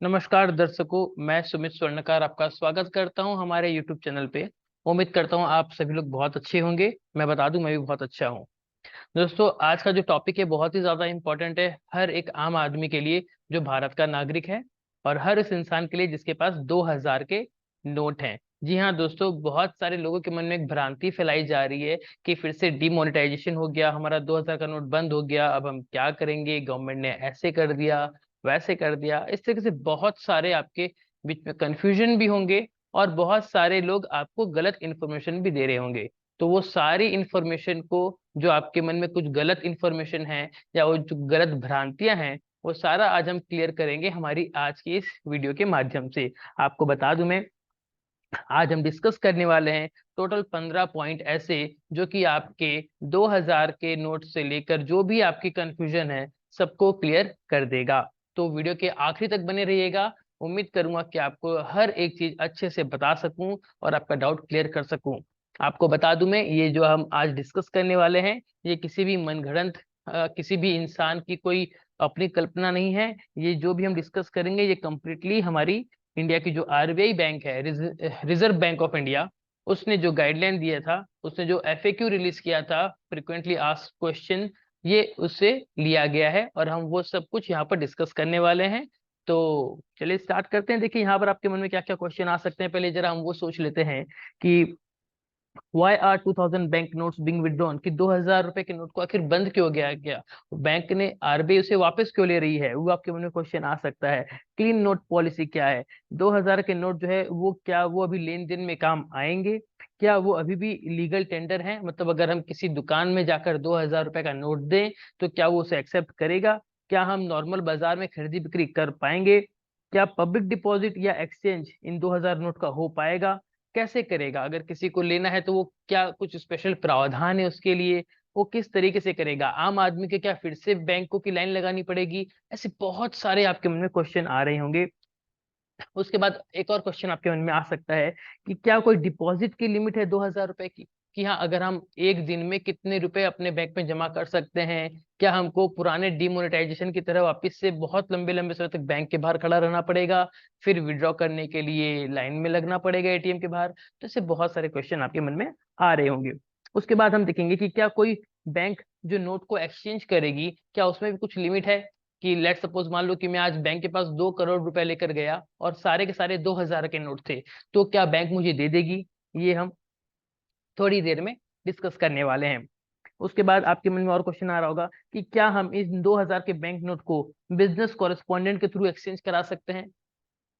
नमस्कार दर्शकों, मैं सुमित स्वर्णकार आपका स्वागत करता हूं हमारे YouTube चैनल पे। उम्मीद करता हूं आप सभी लोग बहुत अच्छे होंगे। मैं बता दूं, मैं भी बहुत अच्छा हूं। दोस्तों, आज का जो टॉपिक है बहुत ही ज्यादा इंपॉर्टेंट है हर एक आम आदमी के लिए जो भारत का नागरिक है, और हर उस इंसान के लिए जिसके पास 2000 के नोट हैं। जी हाँ दोस्तों, बहुत सारे लोगों के मन में एक भ्रांति फैलाई जा रही है कि फिर से डिमोनेटाइजेशन हो गया, हमारा 2000 का नोट बंद हो गया, अब हम क्या करेंगे, गवर्नमेंट ने ऐसे कर दिया, वैसे कर दिया। इस तरीके से बहुत सारे आपके बीच में कंफ्यूजन भी होंगे, और बहुत सारे लोग आपको गलत इन्फॉर्मेशन भी दे रहे होंगे। तो वो सारी इन्फॉर्मेशन को, जो आपके मन में कुछ गलत इन्फॉर्मेशन है या वो जो गलत भ्रांतियां हैं, वो सारा आज हम क्लियर करेंगे हमारी आज की इस वीडियो के माध्यम से। आपको बता दूं, मैं आज हम डिस्कस करने वाले हैं टोटल 15 पॉइंट ऐसे जो कि आपके 2000 के नोट से लेकर जो भी आपकी कंफ्यूजन है सबको क्लियर कर देगा। तो वीडियो के आखिरी तक बने रहिएगा। उम्मीद करूंगा कि आपको हर एक चीज अच्छे से बता सकूं और आपका डाउट क्लियर कर सकूं। आपको बता दूं, मैं ये जो हम आज डिस्कस करने वाले हैं, ये किसी भी मनगढ़ंत किसी भी इंसान की कोई अपनी कल्पना नहीं है। ये जो भी हम डिस्कस करेंगे ये कंप्लीटली हमारी इंडिया की जो आरबीआई बैंक है, रिजर्व बैंक ऑफ इंडिया, उसने जो गाइडलाइन दिया था, उसने जो एफएक्यू रिलीज किया था, फ्रिक्वेंटली आस्क्ड क्वेश्चन, ये उससे लिया गया है और हम वो सब कुछ यहाँ पर डिस्कस करने वाले हैं। तो चलिए स्टार्ट करते हैं। देखिए यहाँ पर आपके मन में क्या क्या क्वेश्चन आ सकते हैं, पहले जरा हम वो सोच लेते हैं कि why are 2000 bank notes being withdrawn, कि 2000 रुपए के नोट को आखिर बंद क्यों गया क्या, बैंक ने आरबीआई उसे वापस क्यों ले रही है, वो आपके मन में क्वेश्चन आ सकता है। क्लीन नोट पॉलिसी क्या है, 2000 के नोट जो है वो क्या वो अभी लेन देन में काम आएंगे, क्या वो अभी भी लीगल टेंडर है, मतलब अगर हम किसी दुकान में जाकर 2000 रुपए का नोट दें तो क्या वो उसे एक्सेप्ट करेगा, क्या हम नॉर्मल बाजार में खरीदी बिक्री कर पाएंगे, क्या पब्लिक डिपॉजिट या एक्सचेंज इन 2000 नोट का हो पाएगा, कैसे करेगा, अगर किसी को लेना है तो वो क्या कुछ स्पेशल प्रावधान है उसके लिए, वो किस तरीके से करेगा, आम आदमी के क्या फिर से बैंकों की लाइन लगानी पड़ेगी। ऐसे बहुत सारे आपके मन में क्वेश्चन आ रहे होंगे। उसके बाद एक और क्वेश्चन आपके मन में आ सकता है कि क्या कोई डिपॉजिट की लिमिट है 2000 रुपए की, कि हाँ अगर हम एक दिन में कितने रुपए अपने बैंक में जमा कर सकते हैं, क्या हमको पुराने डिमोनेटाइजेशन की तरह वापस से बहुत लंबे लंबे समय तक बैंक के बाहर खड़ा रहना पड़ेगा, फिर विड्रॉ करने के लिए लाइन में लगना पड़ेगा एटीएम के बाहर। तो ऐसे बहुत सारे क्वेश्चन आपके मन में आ रहे होंगे। उसके बाद हम देखेंगे कि क्या कोई बैंक जो नोट को एक्सचेंज करेगी, क्या उसमें भी कुछ लिमिट है, कि लेट सपोज मान लो कि मैं आज बैंक के पास 2 करोड़ रुपए लेकर गया और सारे के सारे 2000 के नोट थे, तो क्या बैंक मुझे दे देगी, ये हम थोड़ी देर में डिस्कस करने वाले हैं। उसके बाद आपके मन में और क्वेश्चन आ रहा होगा कि क्या हम इस 2000 के बैंक नोट को बिजनेस कॉरेस्पॉन्डेंट के थ्रू एक्सचेंज करा सकते हैं।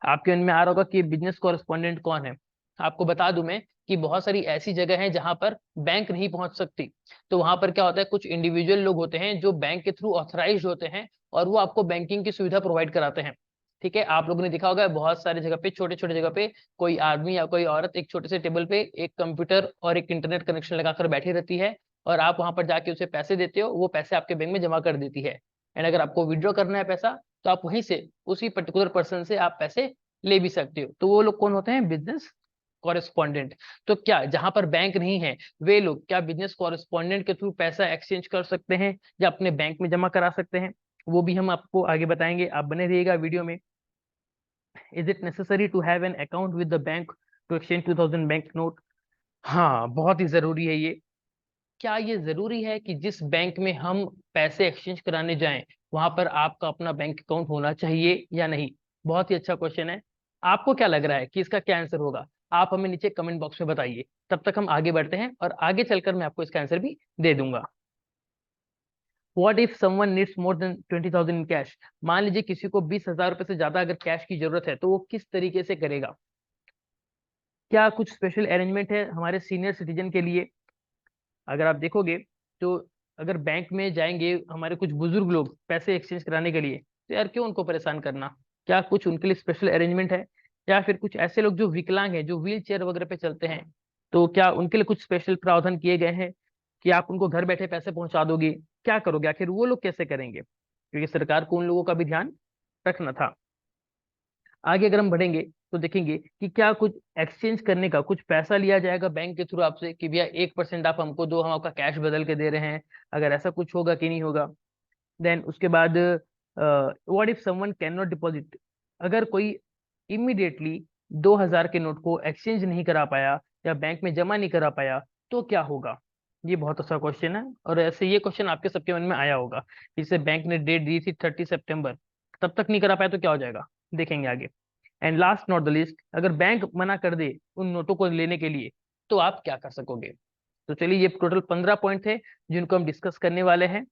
आपके मन में आ रहा होगा कि बिजनेस कॉरेस्पॉन्डेंट कौन है। आपको बता दूं मैं कि बहुत सारी ऐसी जगह है जहां पर बैंक नहीं पहुंच सकती। तो वहां पर क्या होता है, कुछ इंडिविजुअल लोग होते हैं जो बैंक के थ्रू ऑथराइज्ड होते हैं और वो आपको बैंकिंग की सुविधा प्रोवाइड कराते हैं। ठीक है, आप लोगों ने देखा होगा बहुत सारी जगह पे, छोटे छोटे जगह पे कोई आदमी या कोई औरत एक छोटे से टेबल पे एक कंप्यूटर और एक इंटरनेट कनेक्शन लगाकर बैठी रहती है, और आप वहां पर जाके उसे पैसे देते हो, वो पैसे आपके बैंक में जमा कर देती है। एंड अगर आपको विड्रॉ करना है पैसा, तो आप वहीं से उसी पर्टिकुलर पर्सन से आप पैसे ले भी सकते हो। तो वो लोग कौन होते हैं, बिजनेस कॉरेस्पॉन्डेंट। तो क्या जहां पर बैंक नहीं है, वे लोग क्या बिजनेस कॉरेस्पॉन्डेंट के थ्रू पैसा एक्सचेंज कर सकते हैं या अपने बैंक में जमा करा सकते हैं, वो भी हम आपको आगे बताएंगे। आप बने रहिएगा वीडियो में। Is it necessary to have an account with the bank to exchange 2000 bank note. हाँ, बहुत ही जरूरी है ये। क्या ये जरूरी है कि जिस बैंक में हम पैसे एक्सचेंज कराने जाएं वहां पर आपका अपना बैंक अकाउंट होना चाहिए या नहीं। बहुत ही अच्छा क्वेश्चन है। आपको क्या लग रहा है कि इसका क्या आंसर होगा, आप हमें नीचे कमेंट बॉक्स में बताइए। तब तक हम आगे बढ़ते हैं और आगे चलकर मैं आपको इसका आंसर भी दे दूंगा। What if someone needs more than 20,000 in cash. मान लीजिए किसी को 20,000 रुपए से ज्यादा अगर कैश की जरूरत है, तो वो किस तरीके से करेगा। क्या कुछ स्पेशल अरेंजमेंट है हमारे सीनियर सिटीजन के लिए। अगर आप देखोगे तो अगर बैंक में जाएंगे हमारे कुछ बुजुर्ग लोग पैसे एक्सचेंज कराने के लिए, तो यार क्यों उनको परेशान करना। क्या कुछ उनके लिए स्पेशल अरेंजमेंट है, या फिर कुछ ऐसे लोग जो विकलांग हैं, जो व्हील चेयर वगैरह पे चलते हैं, तो क्या उनके लिए कुछ स्पेशल प्रावधान किए गए हैं कि आप उनको घर बैठे पैसे पहुंचा दोगे। क्या करोगे, आखिर वो लोग कैसे करेंगे, क्योंकि सरकार को उन लोगों का भी ध्यान रखना था। आगे अगर हम बढ़ेंगे तो देखेंगे कि क्या कुछ एक्सचेंज करने का कुछ पैसा लिया जाएगा बैंक के थ्रू आपसे, कि भैया 1% आप हमको दो, हम आपका कैश बदल के दे रहे हैं। अगर ऐसा कुछ होगा कि नहीं होगा। देन उसके बाद what if someone can not deposit. अगर कोई इमीडिएटली 2000 के नोट को एक्सचेंज नहीं करा पाया या बैंक में जमा नहीं करा पाया तो क्या होगा? ये बहुत अच्छा क्वेश्चन है, और ऐसे ये क्वेश्चन आपके सबके मन में आया होगा। जिसे बैंक ने डेट दी थी 30 सितंबर, तब तक नहीं करा पाया तो क्या हो जाएगा, देखेंगे आगे। And last not the list, अगर बैंक मना कर दे उन नोटों को लेने के लिए तो आप क्या कर सकोगे? तो चलिए, ये टोटल 15 पॉइंट थे जिनको हम डिस्कस करने वाले हैं।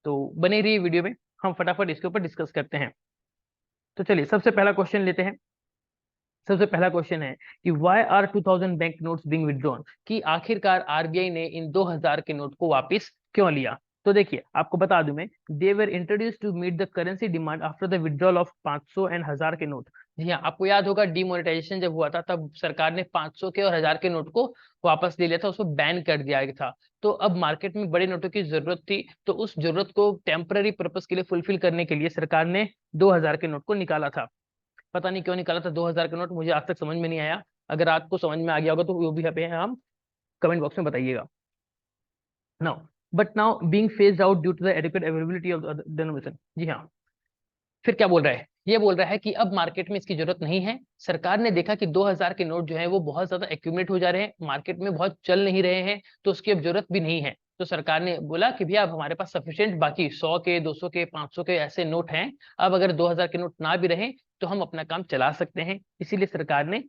तो बने रहिए वीडियो में, हम फटाफट इसके ऊपर डिस्कस करते हैं। तो चलिए, सबसे पहला क्वेश्चन लेते हैं। सबसे पहला क्वेश्चन है कि why are 2000 bank notes being withdrawn, कि आखिरकार आरबीआई ने इन 2000 के नोट को वापस क्यों लिया? तो देखिए, आपको बता दूं मैं, they were introduced to meet the currency demand after the withdrawal of 500 and 1000 के नोट। जी हाँ, आपको याद होगा डीमोनेटाइजेशन जब हुआ था तब सरकार ने 500 के और 1000 के नोट को वापस ले लिया था, उसको बैन कर दिया गया था। तो अब मार्केट में बड़े नोटों की जरूरत थी, तो उस जरूरत को टेम्पररी पर्पस के लिए फुलफिल करने के लिए सरकार ने 2000 के नोट को निकाला था। पता नहीं क्यों निकाला था 2000 का नोट, मुझे आज तक समझ में नहीं आया। अगर आपको समझ में आ गया होगा तो वो भी यहाँ पे हम कमेंट बॉक्स में बताइएगा। Now, but now being phased out due to the adequate availability of the denomination. जी हाँ, फिर क्या बोल रहा है? ये बोल रहा है कि अब मार्केट में इसकी जरूरत नहीं है। सरकार ने देखा कि 2000 के नोट जो है वो बहुत ज्यादा एक्यूमुलेट हो जा रहे हैं, मार्केट में बहुत चल नहीं रहे हैं, तो उसकी अब जरूरत भी नहीं है। तो सरकार ने बोला कि भैया अब हमारे पास सफिशिएंट बाकी 100 के, 200 के, 500 के ऐसे नोट हैं। अब अगर 2000 के नोट ना भी रहे तो हम अपना काम चला सकते हैं। इसीलिए सरकार ने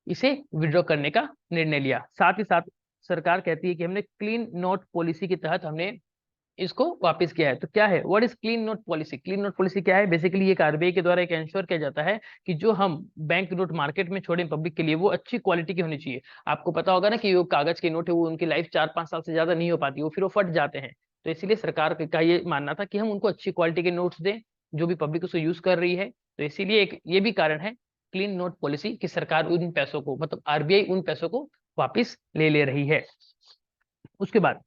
इसे विड्रॉ करने का निर्णय लिया। साथ ही साथ सरकार कहती है कि हमने क्लीन नोट पॉलिसी के तहत हमने इसको वापस किया है। तो क्या है, what is clean note policy? Clean note policy क्या है? बेसिकली ये आरबीआई के द्वारा एक इंश्योर किया जाता है कि जो हम बैंक नोट मार्केट में छोड़े पब्लिक के लिए वो अच्छी क्वालिटी की होनी चाहिए। आपको पता होगा ना कि वो कागज के नोट है वो उनकी लाइफ 4-5 साल से ज्यादा नहीं हो पाती, वो फिर वो फट जाते हैं। तो इसीलिए सरकार का ये मानना था कि हम उनको अच्छी क्वालिटी के नोट्स दें जो भी पब्लिक उसको यूज कर रही है। तो इसीलिए एक ये भी कारण है क्लीन नोट पॉलिसी की, सरकार उन पैसों को, मतलब आरबीआई उन पैसों को वापिस ले रही है। उसके बाद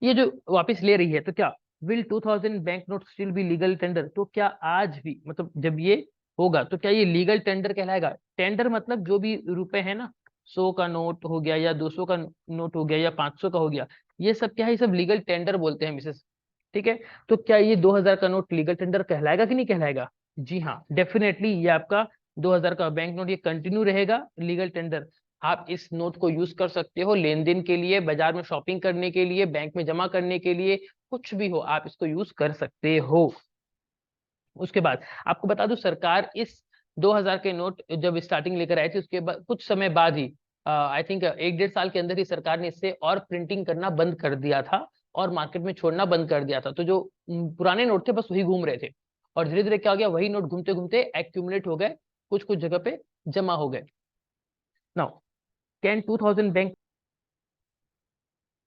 ये जो वापस ले रही है, तो क्या will 2000 bank note still be legal tender? तो क्या आज भी, मतलब जब ये होगा तो क्या ये लीगल टेंडर कहलाएगा? टेंडर मतलब जो भी रुपए है ना, 100 का नोट हो गया या 200 का नोट हो गया या 500 का हो गया, ये सब क्या है, ये सब लीगल टेंडर बोलते हैं मिसेस। ठीक है, तो क्या ये 2000 का नोट लीगल टेंडर कहलाएगा कि नहीं कहलाएगा? जी हाँ, डेफिनेटली ये आपका 2000 का बैंक नोट ये कंटिन्यू रहेगा लीगल टेंडर। आप इस नोट को यूज कर सकते हो लेन देन के लिए, बाजार में शॉपिंग करने के लिए, बैंक में जमा करने के लिए, कुछ भी हो आप इसको यूज कर सकते हो। उसके बाद आपको बता दूं, सरकार इस 2000 के नोट जब स्टार्टिंग लेकर आई थी उसके बाद कुछ समय बाद ही, आई थिंक 1-1.5 साल के अंदर ही सरकार ने इससे और प्रिंटिंग करना बंद कर दिया था और मार्केट में छोड़ना बंद कर दिया था। तो जो पुराने नोट थे बस वही घूम रहे थे, और धीरे धीरे क्या हो गया, वही नोट घूमते घूमते एक्यूमुलेट हो गए, कुछ कुछ जगह पे जमा हो गए। नाउ, कैन 2000 बैंक,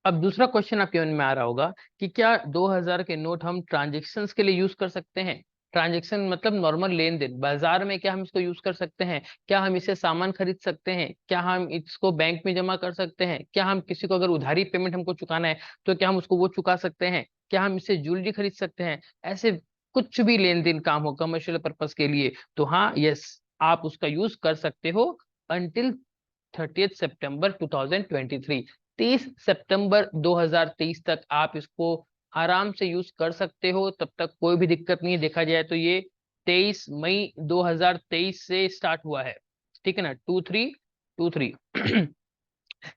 अब दूसरा क्वेश्चन आपके मन में आ रहा होगा कि क्या 2000 के नोट हम ट्रांजेक्शन्स के लिए यूज कर सकते हैं? ट्रांजेक्शन मतलब नॉर्मल लेन देन बाजार में, क्या हम इसको यूज कर सकते हैं? क्या हम इसे सामान खरीद सकते हैं? क्या हम इसको बैंक में जमा कर सकते हैं? क्या हम किसी को अगर उधारी पेमेंट हमको चुकाना है तो क्या हम उसको वो चुका सकते हैं? क्या हम इससे ज्वेलरी खरीद सकते हैं? ऐसे कुछ भी लेन देन काम हो कमर्शियल पर्पज के लिए, तो हाँ, यस, आप उसका यूज कर सकते हो अंटिल 30 सितंबर 2023। 30 सितंबर 2023 तक आप इसको आराम से यूज कर सकते हो, तब तक कोई भी दिक्कत नहीं है। देखा जाए तो ये 23 मई 2023 से स्टार्ट हुआ है, ठीक है ना, 2323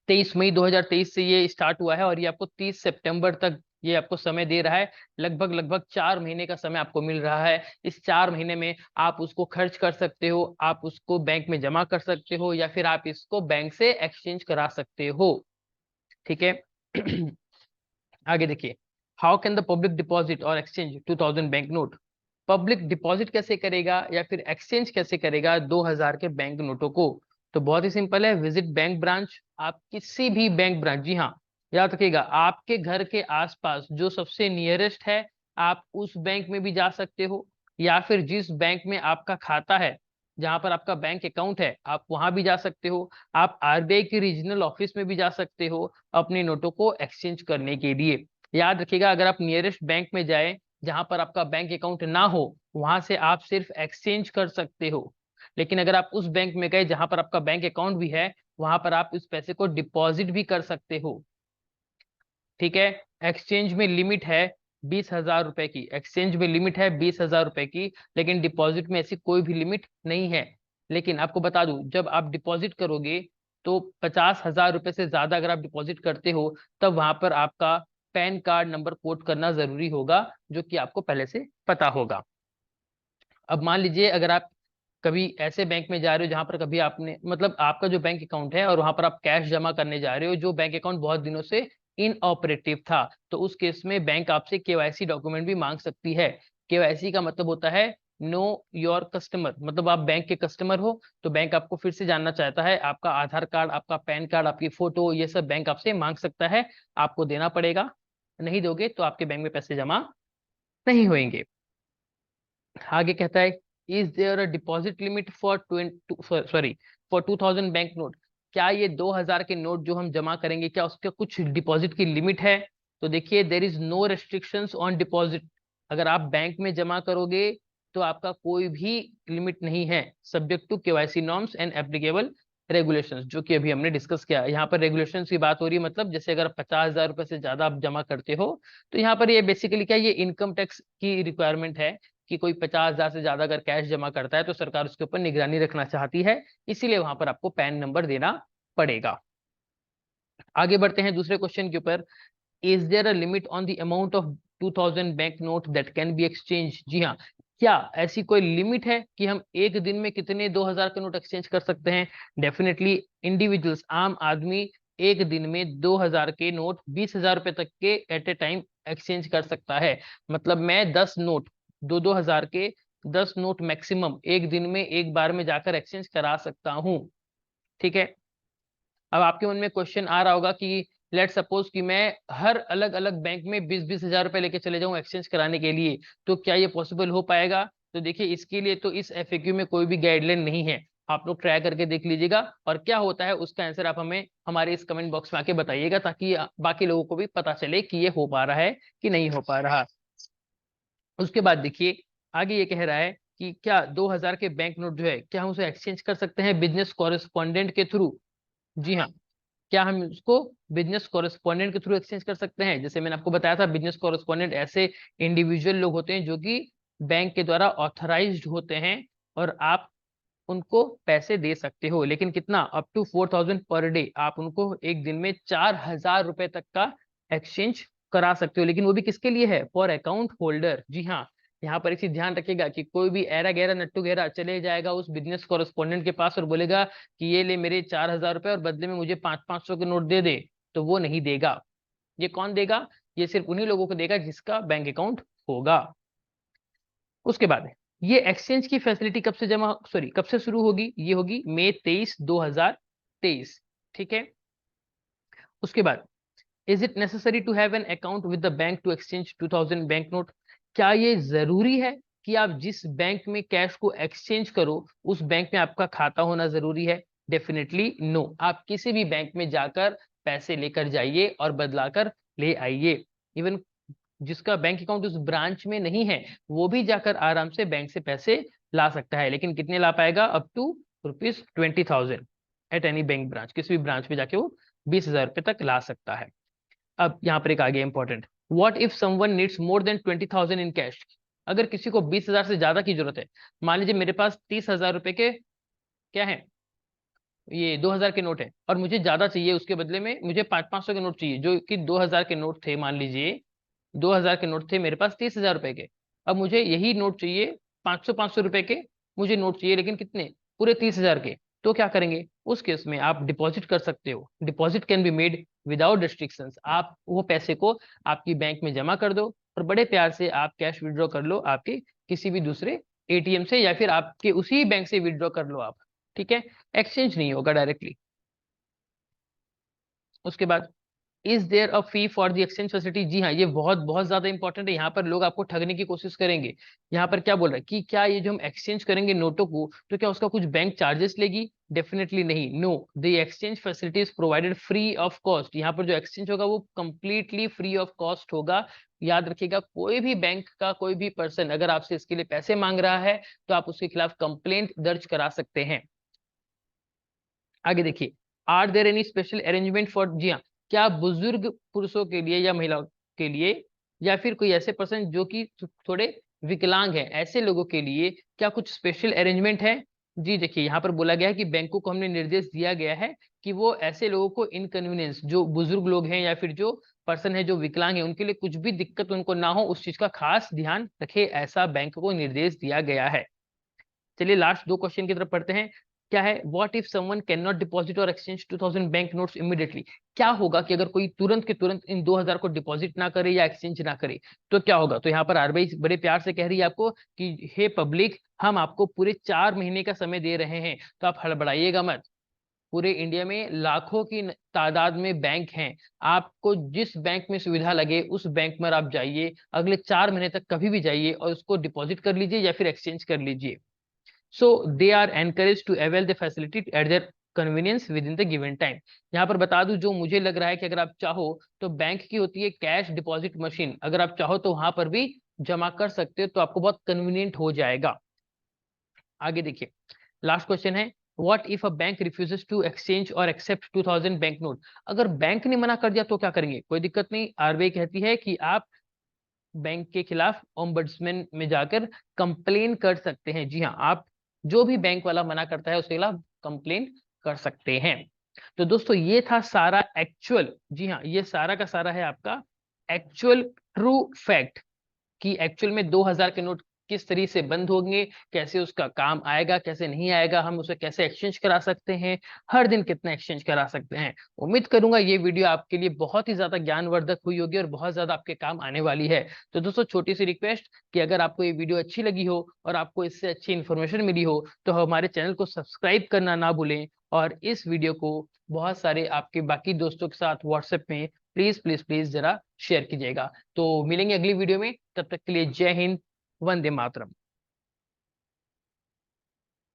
23 मई 2023 से ये स्टार्ट हुआ है, और ये आपको 30 सितंबर तक ये आपको समय दे रहा है। लगभग लगभग 4 महीने का समय आपको मिल रहा है। इस 4 महीने में आप उसको खर्च कर सकते हो, आप उसको बैंक में जमा कर सकते हो, या फिर आप इसको बैंक से एक्सचेंज करा सकते हो। ठीक है। आगे देखिए, how can the public deposit और exchange 2000 bank note? Public deposit कैसे करेगा या फिर एक्सचेंज कैसे करेगा 2000 के बैंक नोटों को? तो बहुत ही सिंपल है, विजिट बैंक ब्रांच। आप किसी भी बैंक ब्रांच, जी हाँ, याद रखिएगा, आपके घर के आसपास जो सबसे नियरेस्ट है आप उस बैंक में भी जा सकते हो, या फिर जिस बैंक में आपका खाता है, जहां पर आपका बैंक अकाउंट है, आप वहां भी जा सकते हो। आप आरबीआई के रीजनल ऑफिस में भी जा सकते हो अपने नोटों को एक्सचेंज करने के लिए। याद रखिएगा, अगर आप नियरेस्ट बैंक में जाए जहां पर आपका बैंक अकाउंट ना हो, वहां से आप सिर्फ एक्सचेंज कर सकते हो। लेकिन अगर आप उस बैंक में गए जहां पर आपका बैंक अकाउंट भी है, वहां पर आप इस पैसे को डिपॉजिट भी कर सकते हो। ठीक है, एक्सचेंज में लिमिट है 20,000 रुपए की एक्सचेंज में लिमिट है, 20,000 रुपए की, लेकिन डिपॉजिट में ऐसी कोई भी लिमिट नहीं है। लेकिन आपको बता दूं, जब आप डिपॉजिट करोगे तो 50,000 रुपए से ज्यादा अगर आप डिपॉजिट करते हो, तब वहां पर आपका पैन कार्ड नंबर कोट करना जरूरी होगा, जो कि आपको पहले से पता होगा। अब मान लीजिए अगर आप कभी ऐसे बैंक में जा रहे हो जहां पर कभी आपने, मतलब आपका जो बैंक अकाउंट है और वहां पर आप कैश जमा करने जा रहे हो, जो बैंक अकाउंट बहुत दिनों से इनऑपरेटिव था, तो उस केस में बैंक आपसे केवाईसी डॉक्यूमेंट भी मांग सकती है। केवाईसी का मतलब होता है नो योर कस्टमर, मतलब आप बैंक के कस्टमर हो, तो बैंक आपको फिर से जानना चाहता है, आपका आधार कार्ड, आपका पैन कार्ड, आपकी फोटो, ये सब बैंक आपसे मांग सकता है, आपको देना पड़ेगा। नहीं दोगे तो आपके बैंक में पैसे जमा नहीं होंगे। आगे कहता है, is there a deposit limit for 2000 bank note? क्या ये 2000 के नोट जो हम जमा करेंगे, क्या उसका कुछ डिपॉजिट की लिमिट है? तो देखिए, there is no restrictions on deposit. अगर आप बैंक में जमा करोगे तो आपका कोई भी लिमिट नहीं है, subject to KYC norms and applicable regulations, जो कि अभी हमने डिस्कस किया। यहाँ पर रेगुलेशंस की बात हो रही है, मतलब जैसे अगर 50,000 रुपए से ज्यादा आप जमा करते हो, तो यहाँ पर ये बेसिकली क्या, ये इनकम टैक्स की रिक्वायरमेंट है कि कोई 50,000 से ज्यादा अगर कैश जमा करता है तो सरकार उसके ऊपर निगरानी रखना चाहती है, इसीलिए वहां पर आपको पैन नंबर देना पड़ेगा। आगे बढ़ते हैं दूसरे क्वेश्चन के ऊपर। Is there a limit on the amount of 2000 bank note that can be exchange? जी हाँ, क्या ऐसी कोई लिमिट है कि हम एक दिन में कितने 2000 के नोट एक्सचेंज कर सकते हैं? डेफिनेटली इंडिविजुअल्स, आम आदमी एक दिन में 2000 के नोट 20,000 रुपए तक के एट ए टाइम एक्सचेंज कर सकता है। मतलब मैं 10 नोट, 2-2 हजार के 10 नोट मैक्सिमम एक दिन में एक बार में जाकर एक्सचेंज करा सकता हूँ। ठीक है। अब आपके मन में क्वेश्चन आ रहा होगा कि लेट सपोज कि मैं हर अलग अलग बैंक में 20-20 हजार रुपए लेके चले जाऊं एक्सचेंज कराने के लिए, तो क्या ये पॉसिबल हो पाएगा? तो देखिए, इसके लिए तो इस एफएक्यू में कोई भी गाइडलाइन नहीं है, आप लोग ट्राई करके देख लीजिएगा, और क्या होता है उसका आंसर आप हमें हमारे इस कमेंट बॉक्स में आके बताइएगा, ताकि बाकी लोगों को भी पता चले कि ये हो पा रहा है कि नहीं हो पा रहा। उसके बाद देखिए, आगे ये कह रहा है कि क्या 2000 के बैंक नोट जो है, क्या हम उसे एक्सचेंज कर सकते हैं बिजनेस कॉरेस्पॉन्डेंट के थ्रू? जी हाँ, क्या हम उसको बिजनेस कॉरेस्पॉन्डेंट के थ्रू एक्सचेंज कर सकते हैं? जैसे मैंने आपको बताया था, बिजनेस कॉरेस्पॉन्डेंट ऐसे इंडिविजुअल लोग होते हैं जो कि बैंक के द्वारा ऑथराइज्ड होते हैं, और आप उनको पैसे दे सकते हो, लेकिन कितना? अप टू 4,000 पर डे, आप उनको एक दिन में 4,000 रुपए तक का एक्सचेंज करा सकते हो, लेकिन वो भी किसके लिए है? For account holder. जी हाँ, यहाँ पर एक चीज ध्यान रखिएगा कि कोई भी ऐरा गैरा नट्टू गैरा चले जाएगा उस बिजनेस कॉरेस्पॉन्डेंट के पास और बोलेगा कि ये ले मेरे 4,000 रुपए और बदले में मुझे 500-500 के नोट दे दे, तो वो नहीं देगा। ये कौन देगा? ये सिर्फ उन्हीं लोगों को देगा जिसका बैंक अकाउंट होगा। उसके बाद ये एक्सचेंज की फैसिलिटी कब से शुरू होगी? ये होगी मई 23, 2023। ठीक है। उसके बाद, is it necessary to have an account with the bank to exchange 2000 bank note? क्या ये जरूरी है कि आप जिस बैंक में कैश को एक्सचेंज करो उस बैंक में आपका खाता होना जरूरी है? डेफिनेटली नो, आप किसी भी बैंक में जाकर पैसे लेकर जाइए और बदलाकर ले आइए। इवन जिसका बैंक अकाउंट उस ब्रांच में नहीं है, वो भी जाकर आराम से बैंक से पैसे ला सकता है, लेकिन कितने ला पाएगा? Up to ₹20,000 at any bank branch, किसी भी ब्रांच में जाके वो 20,000 रुपए तक ला सकता है। अब यहाँ पर एक आगे important, what if someone needs more than 20,000 in cash? अगर किसी को 20,000 से ज्यादा की जरूरत है, मान लीजिए मेरे पास 30,000 रुपए के क्या है, ये 2,000 के नोट है, और मुझे ज्यादा चाहिए, उसके बदले में मुझे 500-500 के नोट चाहिए, जो कि 2,000 के नोट थे, मान लीजिए 2,000 के नोट थे मेरे पास 30,000 रुपए के। अब मुझे यही नोट चाहिए, 500-500 रुपए के मुझे नोट चाहिए, लेकिन कितने? पूरे 30,000 के। तो क्या करेंगे उस केस में? आप डिपॉजिट कर सकते हो, deposit can be made without restrictions. आप वो पैसे को आपकी बैंक में जमा कर दो और बड़े प्यार से आप कैश विड्रॉ कर लो आपके किसी भी दूसरे एटीएम से, या फिर आपके उसी बैंक से विड्रॉ कर लो आप। ठीक है, एक्सचेंज नहीं होगा डायरेक्टली। उसके बाद, is there a fee for the exchange facility? जी हाँ, ये बहुत बहुत ज्यादा इंपॉर्टेंट है, यहाँ पर लोग आपको ठगने की कोशिश करेंगे। यहाँ पर क्या बोल रहा है कि क्या ये जो हम एक्सचेंज करेंगे नोटों को, तो क्या उसका कुछ बैंक चार्जेस लेगी? डेफिनेटली नहीं, no, the exchange facility is provided free of cost. यहाँ पर जो एक्सचेंज होगा वो कंप्लीटली फ्री ऑफ कॉस्ट होगा। याद रखिएगा, कोई भी बैंक का कोई भी पर्सन अगर आपसे इसके लिए पैसे मांग रहा है, तो आप उसके खिलाफ कंप्लेंट दर्ज करा सकते हैं। आगे देखिए, are there any special arrangement for? जी हाँ, क्या बुजुर्ग पुरुषों के लिए या महिलाओं के लिए या फिर कोई ऐसे पर्सन जो कि थोड़े विकलांग हैं, ऐसे लोगों के लिए क्या कुछ स्पेशल अरेंजमेंट है? जी देखिए, यहाँ पर बोला गया है कि बैंकों को हमने निर्देश दिया गया है कि वो ऐसे लोगों को इनकन्वीनियंस, जो बुजुर्ग लोग हैं या फिर जो पर्सन है जो विकलांग है, उनके लिए कुछ भी दिक्कत उनको ना हो, उस चीज का खास ध्यान रखे, ऐसा बैंक को निर्देश दिया गया है। चलिए लास्ट दो क्वेश्चन की तरफ पढ़ते हैं। क्या है? What if someone can not deposit और एक्सचेंज 2000 बैंक नोट्स इमीडिएटली? क्या होगा कि अगर कोई तुरंत के तुरंत इन 2000 को डिपॉजिट ना करे या एक्सचेंज ना करे, तो क्या होगा? तो यहाँ पर आरबीआई बड़े प्यार से कह रही है आपको कि हे पब्लिक, हम आपको पूरे 4 महीने का समय दे रहे हैं, तो आप हड़बड़ाइएगा मत। पूरे इंडिया में लाखों की तादाद में बैंक हैं। आपको जिस बैंक में सुविधा लगे उस बैंक में आप जाइए, अगले 4 महीने तक कभी भी जाइए और उसको डिपॉजिट कर लीजिए या फिर एक्सचेंज कर लीजिए। So they are encouraged to avail the facility at their convenience within the given time। यहाँ पर बता दूं, जो मुझे लग रहा है कि अगर आप चाहो तो बैंक की होती है कैश डिपॉजिट मशीन, अगर आप चाहो तो वहां पर भी जमा कर सकते हो, तो आपको बहुत कन्वीनियंट हो जाएगा। आगे देखिए, लास्ट क्वेश्चन है, what if a bank refuses to exchange और एक्सेप्ट 2000 बैंक नोट? अगर बैंक ने मना कर दिया तो क्या करेंगे? कोई दिक्कत नहीं, आरबीआई कहती है कि आप बैंक के खिलाफ ओम्बड्समैन में जाकर कंप्लेन कर सकते हैं। जी हाँ, आप जो भी बैंक वाला मना करता है उसके खिलाफ कंप्लेन कर सकते हैं। तो दोस्तों ये था सारा एक्चुअल, जी हाँ, ये सारा का सारा है आपका एक्चुअल ट्रू फैक्ट कि एक्चुअल में 2000 के नोट किस तरीके से बंद होंगे, कैसे उसका काम आएगा, कैसे नहीं आएगा, हम उसे कैसे एक्सचेंज करा सकते हैं, हर दिन कितना एक्सचेंज करा सकते हैं। उम्मीद करूंगा ये वीडियो आपके लिए बहुत ही ज्यादा ज्ञानवर्धक हुई होगी और बहुत ज्यादा आपके काम आने वाली है। तो दोस्तों छोटी सी रिक्वेस्ट कि अगर आपको ये वीडियो अच्छी लगी हो और आपको इससे अच्छी इन्फॉर्मेशन मिली हो तो हमारे चैनल को सब्सक्राइब करना ना भूलें, और इस वीडियो को बहुत सारे आपके बाकी दोस्तों के साथ व्हाट्सएप में प्लीज प्लीज प्लीज जरा शेयर कीजिएगा। तो मिलेंगे अगली वीडियो में, तब तक के लिए जय हिंद, वंदे मातरम।